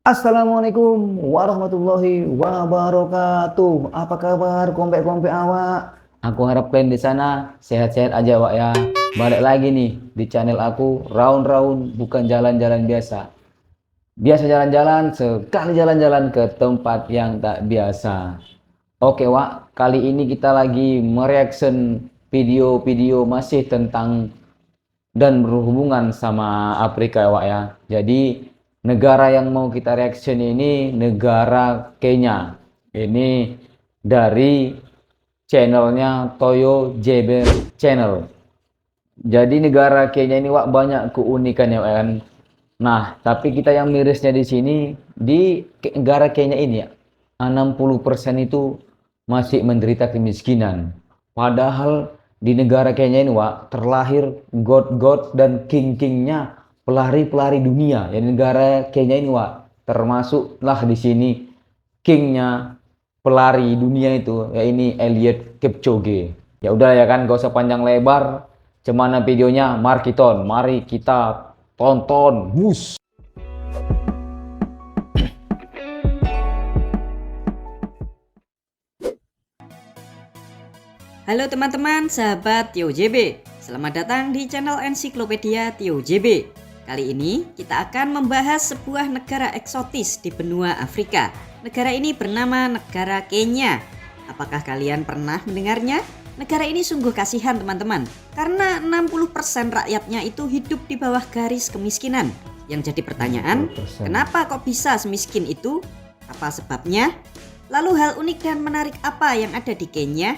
Assalamualaikum warahmatullahi wabarakatuh. Apa kabar kompek-kompek awak? Aku harap kalian di sana sehat-sehat aja, Wak ya. Balik lagi nih di channel aku, round-round bukan jalan-jalan biasa. Biasa jalan-jalan, sekali jalan-jalan ke tempat yang tak biasa. Oke, Wak, kali ini kita lagi mereaction video-video masih tentang dan berhubungan sama Afrika, Wak ya. Jadi negara yang mau kita reaction ini negara Kenya. Ini dari channelnya Toyo JB Channel. Jadi negara Kenya ini, Wak, banyak keunikannya, Wak, kan. Nah, tapi kita yang mirisnya di sini di negara Kenya ini ya, 60% itu masih menderita kemiskinan. Padahal di negara Kenya ini, Wak, terlahir god-god dan king-kingnya pelari-pelari dunia. Ya, negara Kenya ini, Wak, termasuklah di sini kingnya pelari dunia itu, ya ini Eliud Kipchoge. Ya udah ya kan, gak usah panjang lebar. Cemana videonya, mari kita tonton. Bus. Halo teman-teman, sahabat Tio JB. Selamat datang di channel Ensiklopedia Tio JB. Kali ini kita akan membahas sebuah negara eksotis di benua Afrika. Negara ini bernama negara Kenya. Apakah kalian pernah mendengarnya? Negara ini sungguh kasihan teman-teman, karena 60% rakyatnya itu hidup di bawah garis kemiskinan. Yang jadi pertanyaan, 60%. Kenapa kok bisa semiskin itu? Apa sebabnya? Lalu hal unik dan menarik apa yang ada di Kenya?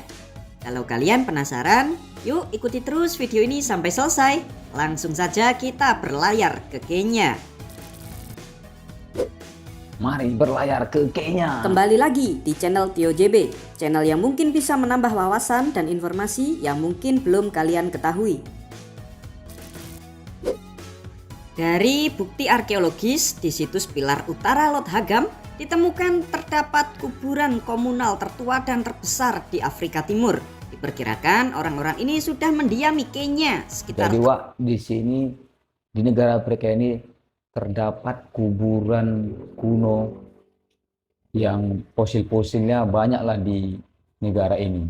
Kalau kalian penasaran, yuk ikuti terus video ini sampai selesai. Langsung saja kita berlayar ke Kenya. Mari berlayar ke Kenya. Kembali lagi di channel Tio JB, channel yang mungkin bisa menambah wawasan dan informasi yang mungkin belum kalian ketahui. Dari bukti arkeologis di situs Pilar Utara Lot Hagam, ditemukan terdapat kuburan komunal tertua dan terbesar di Afrika Timur. Diperkirakan orang-orang ini sudah mendiami Kenya sekitar. Jadi, Wak, di sini di negara Afrika ini terdapat kuburan kuno yang fosil-fosilnya banyaklah di negara ini.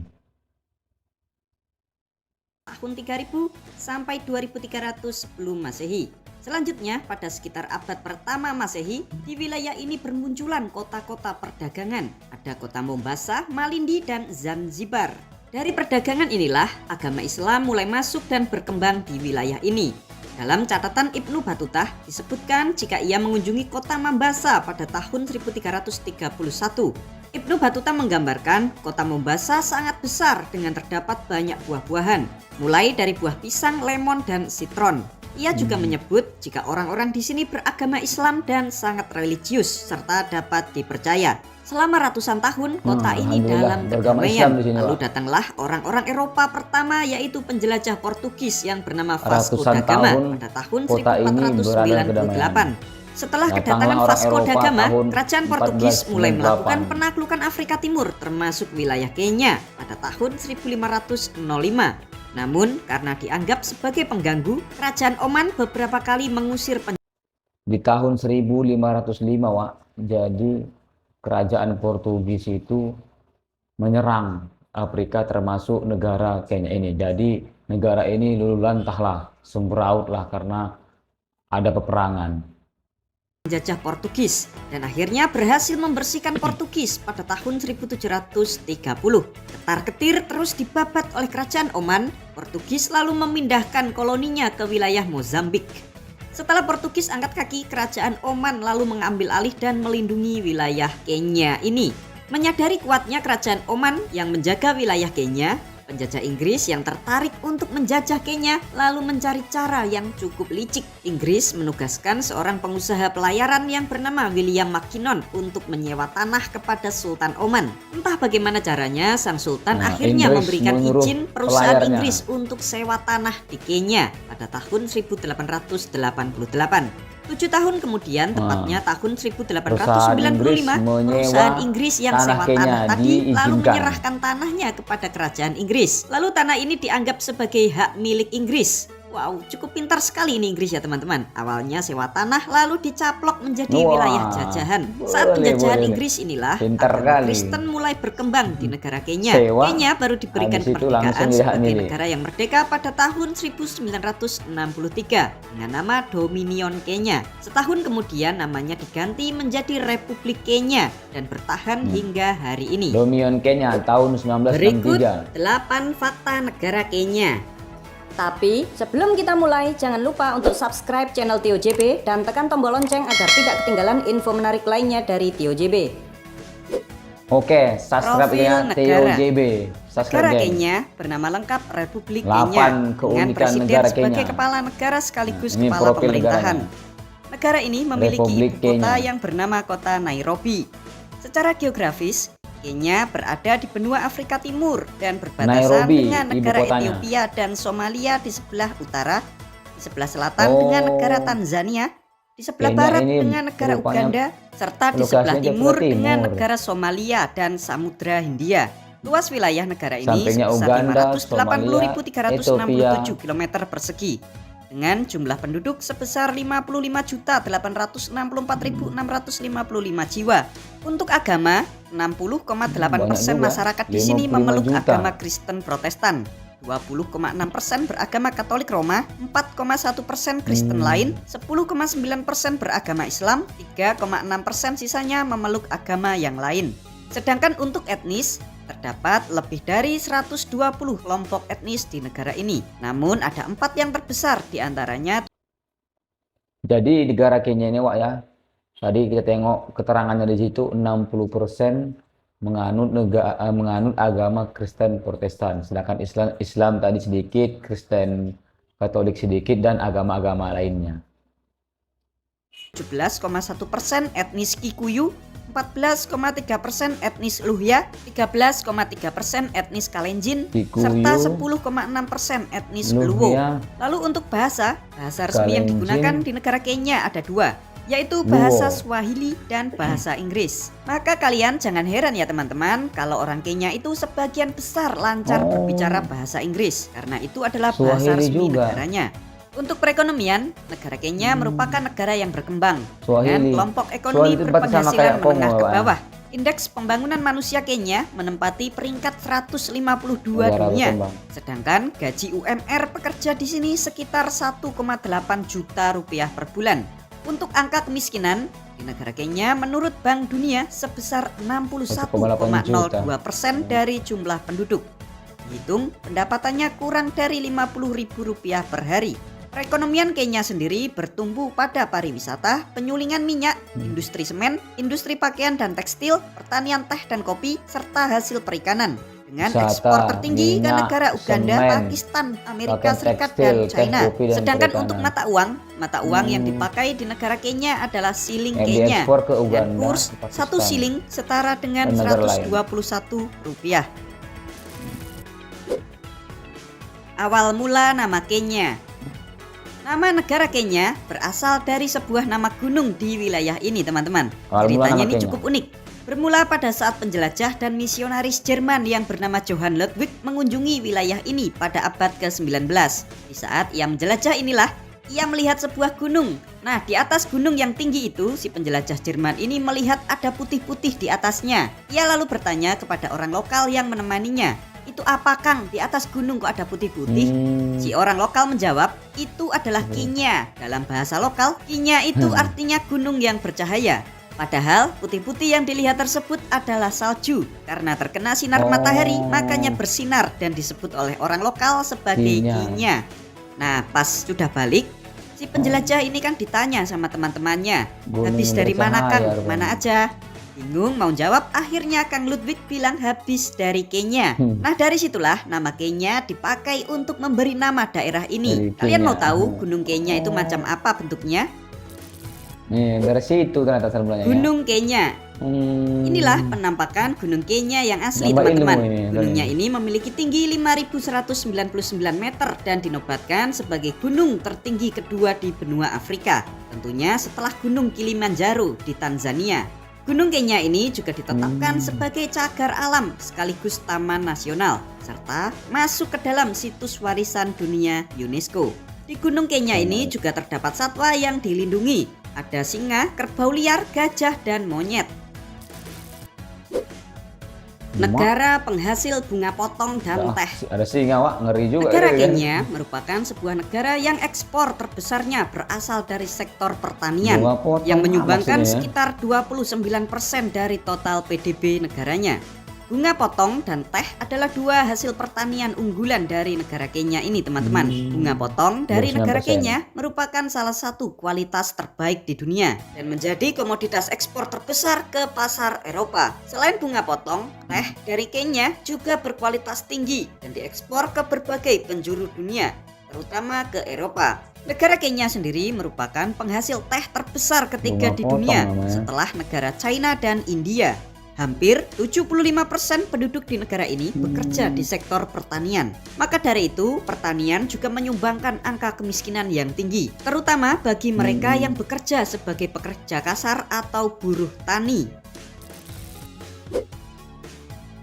Tahun 3000 sampai 2300 sebelum Masehi. Selanjutnya pada sekitar abad pertama Masehi, di wilayah ini bermunculan kota-kota perdagangan. Ada kota Mombasa, Malindi, dan Zanzibar. Dari perdagangan inilah agama Islam mulai masuk dan berkembang di wilayah ini. Dalam catatan Ibnu Battuta disebutkan jika ia mengunjungi kota Mombasa pada tahun 1331. Ibnu Battuta menggambarkan kota Mombasa sangat besar dengan terdapat banyak buah-buahan, mulai dari buah pisang, lemon, dan sitron. Ia juga menyebut jika orang-orang di sini beragama Islam dan sangat religius serta dapat dipercaya. Selama ratusan tahun kota ini dalam kedamaian. Lalu datanglah orang-orang Eropa pertama, yaitu penjelajah Portugis yang bernama Vasco da Gama pada tahun 1498. Setelah kedatangan Vasco da Gama, kerajaan Portugis mulai melakukan penaklukan Afrika Timur termasuk wilayah Kenya pada tahun 1505. Namun karena dianggap sebagai pengganggu, kerajaan Oman beberapa kali mengusir di tahun 1505, Wak. Jadi kerajaan Portugis itu menyerang Afrika termasuk negara Kenya ini. Jadi negara ini luluh lantahlah, sembrautlah karena ada peperangan. Penjajah Portugis dan akhirnya berhasil membersihkan Portugis pada tahun 1730. Ketar-ketir terus dibabat oleh kerajaan Oman. Portugis lalu memindahkan koloninya ke wilayah Mozambik. Setelah Portugis angkat kaki, kerajaan Oman lalu mengambil alih dan melindungi wilayah Kenya ini. Menyadari kuatnya kerajaan Oman yang menjaga wilayah Kenya, penjajah Inggris yang tertarik untuk menjajah Kenya lalu mencari cara yang cukup licik. Inggris menugaskan seorang pengusaha pelayaran yang bernama William Mackinnon untuk menyewa tanah kepada Sultan Oman. Entah bagaimana caranya, sang Sultan akhirnya memberikan izin perusahaan Inggris untuk sewa tanah di Kenya pada tahun 1888. 7 tahun kemudian, tepatnya tahun 1895, perusahaan Inggris yang sewa tanah tadi lalu menyerahkan tanahnya kepada kerajaan Inggris. Lalu tanah ini dianggap sebagai hak milik Inggris. Wow, cukup pintar sekali ini Inggris ya teman-teman. Awalnya sewa tanah lalu dicaplok menjadi Wah, wilayah jajahan. Saat penjajahan boleh. Inggris inilah Pintar agama kali. Kristen mulai berkembang di negara Kenya. Sewa, Kenya baru diberikan habis itu langsung kemerdekaan dilihat sebagai nih. negara yang merdeka pada tahun 1963 dengan nama Dominion Kenya. Setahun kemudian namanya diganti menjadi Republik Kenya dan bertahan hingga hari ini. Dominion Kenya tahun Berikut 1963. 8 fakta negara Kenya. Tapi sebelum kita mulai, jangan lupa untuk subscribe channel Tio JB dan tekan tombol lonceng agar tidak ketinggalan info menarik lainnya dari Tio JB. Oke, subscribe Profil ya negara. TOJB. Negara Subscribe geng. Kenya bernama lengkap Republik 8 Kenya dengan keunikan presiden negara sebagai Kenya. kepala negara sekaligus Nah, ini kepala profil pemerintahan. negaranya. Negara ini memiliki Republik ibu kota Kenya. yang bernama kota Nairobi. Secara geografis, Kenya berada di benua Afrika Timur dan berbatasan Nairobi, dengan ibu negara kotanya. Ethiopia dan Somalia di sebelah utara, di sebelah selatan Oh. dengan negara Tanzania, di sebelah Kenya barat ini dengan negara rupanya Uganda, serta di lokasinya sebelah di timur sebelah dengan timur. negara Somalia dan Samudra Hindia. Luas wilayah negara ini Sampingnya sebesar Uganda, 580.367 km persegi dengan jumlah penduduk sebesar 55.864.655 jiwa. Untuk agama, 60,8% juga, masyarakat di sini 55 memeluk juta. agama Kristen Protestan. 20,6% beragama Katolik Roma, 4,1% Kristen lain, 10,9% beragama Islam, 3,6% sisanya memeluk agama yang lain. Sedangkan untuk etnis, terdapat lebih dari 120 kelompok etnis di negara ini. Namun ada 4 yang terbesar diantaranya. Jadi negara Kenya ini Wak ya. Tadi kita tengok keterangannya di situ 60% menganut agama Kristen Protestan, sedangkan Islam tadi sedikit, Kristen Katolik sedikit dan agama-agama lainnya. 17,1% etnis Kikuyu, 14,3% etnis Luhya, 13,3% etnis Kalenjin, Kikuyu, serta 10,6% etnis Luo. Luhya, Lalu untuk bahasa resmi yang Kalenjin, digunakan di negara Kenya ada 2, yaitu bahasa Luo. Swahili dan bahasa Inggris. Maka kalian jangan heran ya teman-teman kalau orang Kenya itu sebagian besar lancar berbicara bahasa Inggris, karena itu adalah bahasa Swahili resmi juga. negaranya. Untuk perekonomian, negara Kenya merupakan negara yang berkembang dengan Swahili. kelompok ekonomi Swahili itu tempat sama berpenghasilan kayak menengah Kongo, ke Pak. bawah. Indeks pembangunan manusia Kenya menempati peringkat 152 Negara dunia. berkembang. Sedangkan gaji UMR pekerja di sini sekitar 1,8 juta rupiah per bulan. Untuk angka kemiskinan di negara Kenya menurut Bank Dunia sebesar 61,02% dari jumlah penduduk. Dihitung pendapatannya kurang dari Rp50.000 per hari. Perekonomian Kenya sendiri bertumbuh pada pariwisata, penyulingan minyak, industri semen, industri pakaian dan tekstil, pertanian teh dan kopi, serta hasil perikanan. Dengan Wisata, ekspor tertinggi ke minyak, negara Uganda, semen, Pakistan, Amerika bahkan Serikat, tekstil, dan teh, China. kopi, dan Sedangkan perikanan. untuk mata uang yang dipakai di negara Kenya adalah siling Yang Kenya. diekspor ke Dan Uganda, kurs ke Pakistan, satu siling setara dengan dan negara lain. Rp121. Awal mula nama Kenya. Nama negara Kenya berasal dari sebuah nama gunung di wilayah ini, teman-teman. Awal mula Ceritanya nama ini Kenya. cukup unik. Bermula pada saat penjelajah dan misionaris Jerman yang bernama Johann Ludwig mengunjungi wilayah ini pada abad ke-19. Di saat ia menjelajah inilah, ia melihat sebuah gunung. Nah, di atas gunung yang tinggi itu, si penjelajah Jerman ini melihat ada putih-putih di atasnya. Ia lalu bertanya kepada orang lokal yang menemaninya, "Itu apa, Kang? Di atas gunung kok ada putih-putih?" Si orang lokal menjawab, "Itu adalah Kenya." Dalam bahasa lokal, Kenya itu artinya gunung yang bercahaya. Padahal putih-putih yang dilihat tersebut adalah salju. Karena terkena sinar matahari, makanya bersinar dan disebut oleh orang lokal sebagai Kenya. Nah, pas sudah balik, si penjelajah ini kan ditanya sama teman-temannya, Gunung "Habis dari mana, bercahaya, Kang? rupanya." Mana aja?" Bingung mau jawab, akhirnya Kang Ludwig bilang habis dari Kenya. Nah, dari situlah nama Kenya dipakai untuk memberi nama daerah ini. Dari Kalian Kenya. mau tahu gunung Kenya itu macam apa bentuknya? Nih, dari situ ternyata asal mulanya. Gunung Kenya. Inilah penampakan Gunung Kenya yang asli, Nambah teman-teman. ilmu ini, Gunungnya ini memiliki tinggi 5.199 meter dan dinobatkan sebagai gunung tertinggi kedua di benua Afrika. Tentunya setelah Gunung Kilimanjaro di Tanzania. Gunung Kenya ini juga ditetapkan sebagai cagar alam sekaligus taman nasional serta masuk ke dalam situs warisan dunia UNESCO. Di Gunung Kenya ini juga terdapat satwa yang dilindungi. Ada singa, kerbau liar, gajah, dan monyet. Negara penghasil bunga potong dan teh. Ada singa, Wak, ngeri juga. Negara ya, kan? Kenya merupakan sebuah negara yang ekspor terbesarnya berasal dari sektor pertanian Bunga potong yang menyumbangkan maksudnya ya? sekitar 29% dari total PDB negaranya. Bunga potong dan teh adalah dua hasil pertanian unggulan dari negara Kenya ini, teman-teman. Bunga potong dari negara 29%. Kenya merupakan salah satu kualitas terbaik di dunia dan menjadi komoditas ekspor terbesar ke pasar Eropa. Selain bunga potong, teh dari Kenya juga berkualitas tinggi dan diekspor ke berbagai penjuru dunia, terutama ke Eropa. Negara Kenya sendiri merupakan penghasil teh terbesar ketiga Bunga di potong dunia namanya. setelah negara China dan India. Hampir 75% penduduk di negara ini bekerja di sektor pertanian. Maka dari itu, pertanian juga menyumbangkan angka kemiskinan yang tinggi, terutama bagi mereka yang bekerja sebagai pekerja kasar atau buruh tani.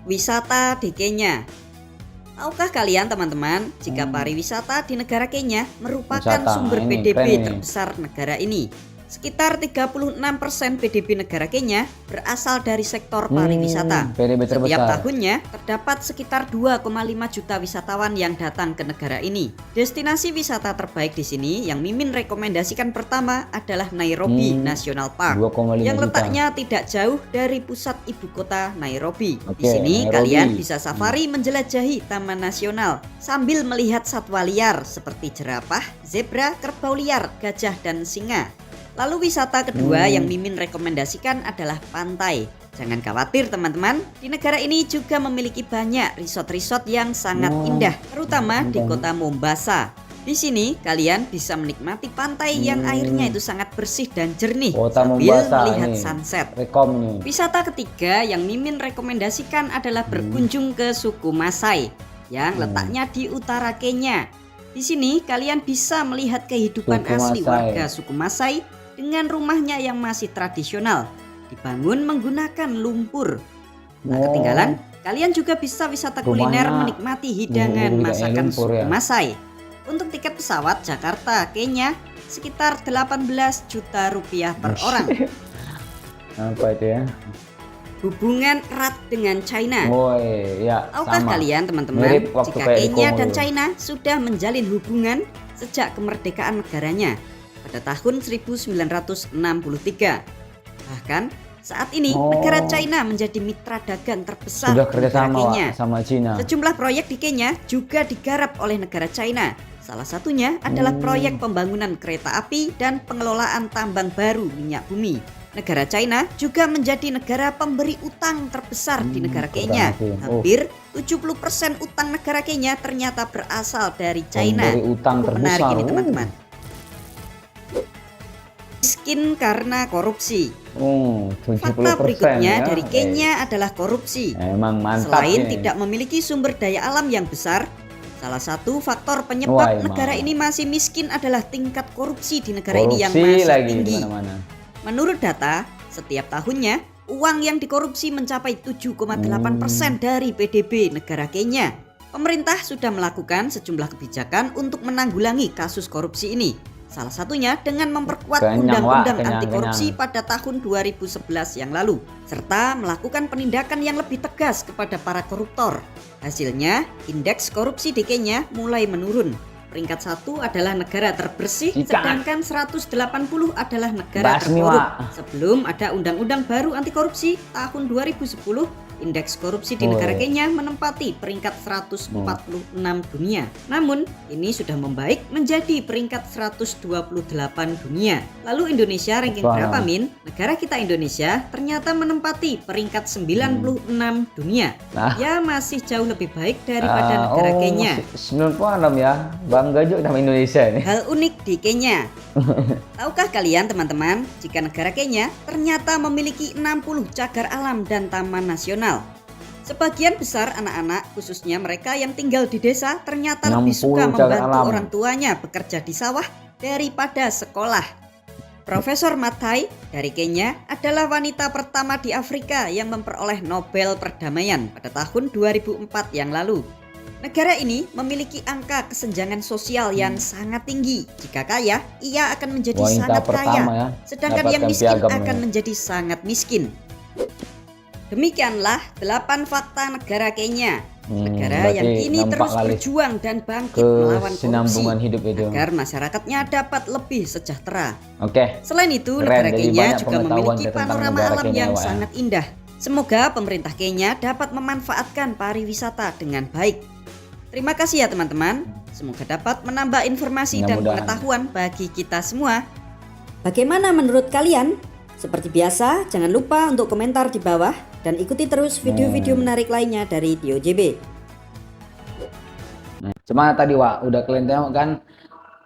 Wisata di Kenya. Tahukah kalian, teman-teman, jika pariwisata di negara Kenya merupakan Wisata, sumber ini PDB keren ini. terbesar negara ini? Sekitar 36% PDB negara Kenya berasal dari sektor pariwisata. PDB Setiap terbesar. tahunnya terdapat sekitar 2,5 juta wisatawan yang datang ke negara ini. Destinasi wisata terbaik di sini yang Mimin rekomendasikan pertama adalah Nairobi National Park 2,5 yang juta. letaknya tidak jauh dari pusat ibu kota Nairobi. Di Oke, sini Nairobi. kalian bisa safari menjelajahi taman nasional sambil melihat satwa liar seperti jerapah, zebra, kerbau liar, gajah, dan singa. Lalu wisata kedua yang Mimin rekomendasikan adalah pantai. Jangan khawatir, teman-teman, di negara ini juga memiliki banyak resort-resort yang sangat indah, terutama di kota Mombasa. Di sini kalian bisa menikmati pantai yang airnya itu sangat bersih dan jernih Kota sambil Mombasa melihat ini. sunset. Rekom nih. Wisata ketiga yang Mimin rekomendasikan adalah berkunjung ke suku Masai yang letaknya di utara Kenya. Di sini kalian bisa melihat kehidupan Suku asli Masai. warga suku Masai dengan rumahnya yang masih tradisional, dibangun menggunakan lumpur. Tak ketinggalan, kalian juga bisa wisata kuliner Rumahnya menikmati hidangan lumpur, masakan lumpur suku ya. Masai. Untuk tiket pesawat Jakarta, Kenya sekitar 18 juta rupiah per orang. Apa itu ya? Hubungan erat dengan China. Woi, ya Tahukah sama. kalian, teman-teman, Mirip waktu jika kayak di Kenya Kongo dan dulu. China sudah menjalin hubungan sejak kemerdekaan negaranya pada tahun 1963. Bahkan saat ini negara China menjadi mitra dagang terbesar Sudah di negara kerjasama, Kenya. Wak, sama Cina. Sejumlah proyek di Kenya juga digarap oleh negara China. Salah satunya adalah proyek pembangunan kereta api dan pengelolaan tambang baru minyak bumi. Negara China juga menjadi negara pemberi utang terbesar di negara Kenya. keren. Hampir 70% utang negara Kenya ternyata berasal dari China. Pemberi utang Cukup menarik terbesar. ini, teman-teman. Miskin karena korupsi. 70% Fakta berikutnya ya. dari Kenya adalah korupsi. Emang mantap Selain ini. tidak memiliki sumber daya alam yang besar, salah satu faktor Wah, penyebab emang. negara ini masih miskin adalah tingkat korupsi di negara ini yang Korupsi masih lagi tinggi. di mana-mana. Menurut data, setiap tahunnya uang yang dikorupsi mencapai 7,8% dari PDB negara Kenya. Pemerintah sudah melakukan sejumlah kebijakan untuk menanggulangi kasus korupsi ini. Salah satunya dengan memperkuat Kenyang, Wak, undang-undang kenyang, anti korupsi pada tahun 2011 yang lalu, serta melakukan penindakan yang lebih tegas kepada para koruptor. Hasilnya, indeks korupsi di Kenya mulai menurun. Peringkat 1 adalah negara terbersih, Jika. sedangkan 180 adalah negara Basmi, terkorup. Wak. Sebelum ada undang-undang baru anti korupsi tahun 2010, indeks korupsi di negara Kenya menempati peringkat 146 dunia. Namun, ini sudah membaik menjadi peringkat 128 dunia. Lalu Indonesia ranking Wah. berapa, Min? Negara kita Indonesia ternyata menempati peringkat 96 dunia. Nah. Ya, masih jauh lebih baik daripada negara Kenya. 96 ya. Bangga juga sama Indonesia ini. Hal unik di Kenya. Tahukah kalian, teman-teman, jika negara Kenya ternyata memiliki 60 cagar alam dan taman nasional? Sebagian besar anak-anak, khususnya mereka yang tinggal di desa, ternyata lebih 60 suka cagar membantu alam. orang tuanya bekerja di sawah daripada sekolah. Profesor Mathai dari Kenya adalah wanita pertama di Afrika yang memperoleh Nobel Perdamaian pada tahun 2004 yang lalu. Negara ini memiliki angka kesenjangan sosial yang sangat tinggi. Jika kaya, ia akan menjadi Wanita sangat kaya, pertama ya, sedangkan yang dapatkan miskin piagam akan ya. menjadi sangat miskin. Demikianlah 8 fakta negara Kenya. Negara yang berarti kini nampak terus kali berjuang dan bangkit melawan korupsi kesinambungan hidup itu. agar masyarakatnya dapat lebih sejahtera. Oke. Selain itu, Keren, negara jadi Kenya banyak juga pengetahuan memiliki tentang panorama negara alam Kenya, yang Wak, ya. sangat indah. Semoga pemerintah Kenya dapat memanfaatkan pariwisata dengan baik. Terima kasih ya teman-teman. Semoga dapat menambah informasi dan Mudah-mudahan. pengetahuan bagi kita semua. Bagaimana menurut kalian? Seperti biasa, jangan lupa untuk komentar di bawah dan ikuti terus video-video menarik lainnya dari Tio JB. Cuma tadi Wak, udah kalian tengok kan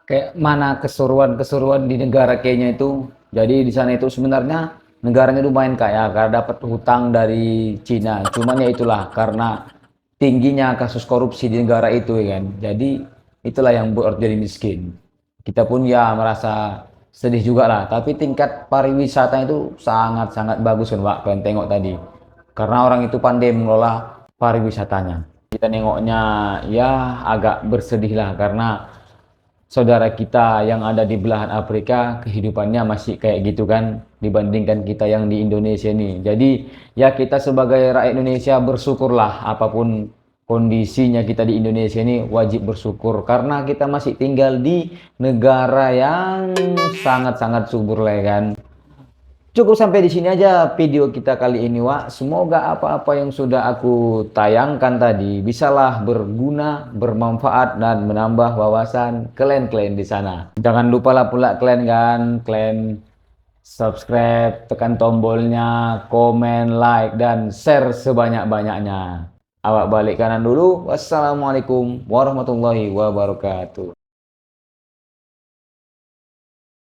kayak mana keseruan-keseruan di negara Kenya itu. Jadi di sana itu sebenarnya negaranya lumayan kaya karena dapat hutang dari Cina. Cuman ya itulah karena tingginya kasus korupsi di negara itu ya kan. Jadi itulah yang buat jadi miskin. Kita pun ya merasa sedih juga lah. Tapi tingkat pariwisata itu sangat-sangat bagus kan Wak, kalian tengok tadi. Karena orang itu pandai mengelola pariwisatanya. Kita nengoknya ya agak bersedih lah karena saudara kita yang ada di belahan Afrika kehidupannya masih kayak gitu kan dibandingkan kita yang di Indonesia ini. Jadi ya kita sebagai rakyat Indonesia bersyukurlah apapun kondisinya kita di Indonesia ini wajib bersyukur karena kita masih tinggal di negara yang sangat-sangat subur lah ya kan. Cukup sampai di sini aja video kita kali ini Wak. Semoga apa-apa yang sudah aku tayangkan tadi bisalah berguna, bermanfaat dan menambah wawasan kalian di sana. Jangan lupa lah pula kalian subscribe, tekan tombolnya, komen, like dan share sebanyak-banyaknya. Awak balik kanan dulu. Wassalamualaikum warahmatullahi wabarakatuh.